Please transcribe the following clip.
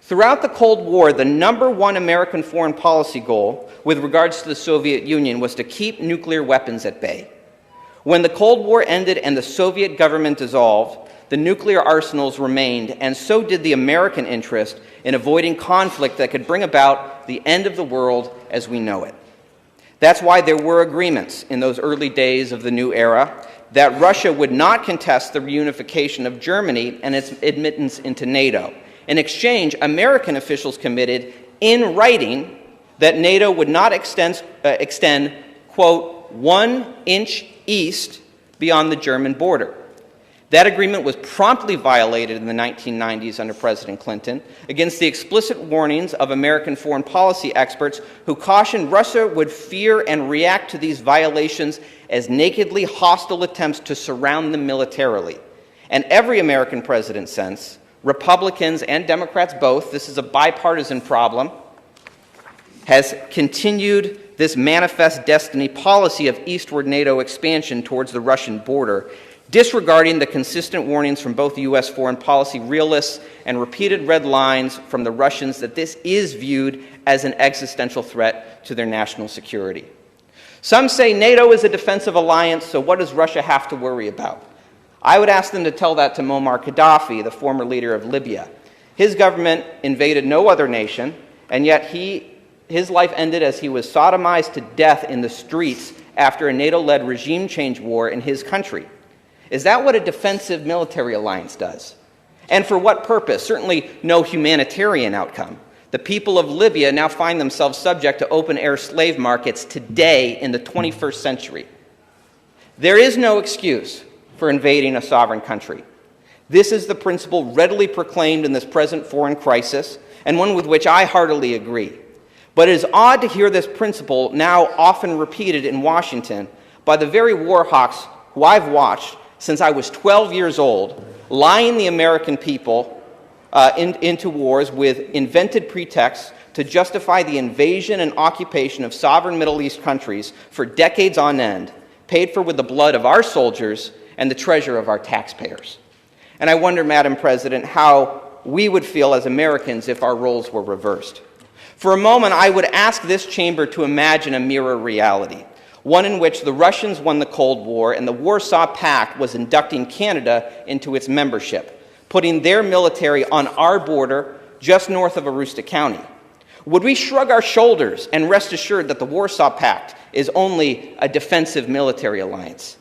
Throughout the Cold War, the number one American foreign policy goal with regards to the Soviet Union was to keep nuclear weapons at bay. When the Cold War ended and the Soviet government dissolved, the nuclear arsenals remained, and so did the American interest in avoiding conflict that could bring about the end of the world as we know it. That's why there were agreements in those early days of the new era that Russia would not contest the reunification of Germany and its admittance into NATO. In exchange, American officials committed in writing that NATO would not extend, quote, 1 inch east beyond the German border. That agreement was promptly violated in the 1990s under President Clinton against the explicit warnings of American foreign policy experts who cautioned Russia would fear and react to these violations as nakedly hostile attempts to surround them militarily. And every American president since, Republicans and Democrats both, this is a bipartisan problem, has continued this manifest destiny policy of eastward NATO expansion towards the Russian border, disregarding the consistent warnings from both U.S. foreign policy realists and repeated red lines from the Russians that this is viewed as an existential threat to their national security. Some say NATO is a defensive alliance, so what does Russia have to worry about? I would ask them to tell that to Muammar Gaddafi, the former leader of Libya. His government invaded no other nation, and yet his life ended as he was sodomized to death in the streets after a NATO-led regime change war in his country. Is that what a defensive military alliance does? And for what purpose? Certainly no humanitarian outcome. The people of Libya now find themselves subject to open-air slave markets today in the 21st century. There is no excuse for invading a sovereign country. This is the principle readily proclaimed in this present foreign crisis, and one with which I heartily agree. But it is odd to hear this principle now often repeated in Washington by the very war hawks who I've watched since I was 12 years old, lying the American people into wars with invented pretexts to justify the invasion and occupation of sovereign Middle East countries for decades on end, paid for with the blood of our soldiers and the treasure of our taxpayers. And I wonder, Madam President, how we would feel as Americans if our roles were reversed. For a moment, I would ask this chamber to imagine a mirror reality, one in which the Russians won the Cold War and the Warsaw Pact was inducting Canada into its membership, putting their military on our border just north of Aroostook County. Would we shrug our shoulders and rest assured that the Warsaw Pact is only a defensive military alliance?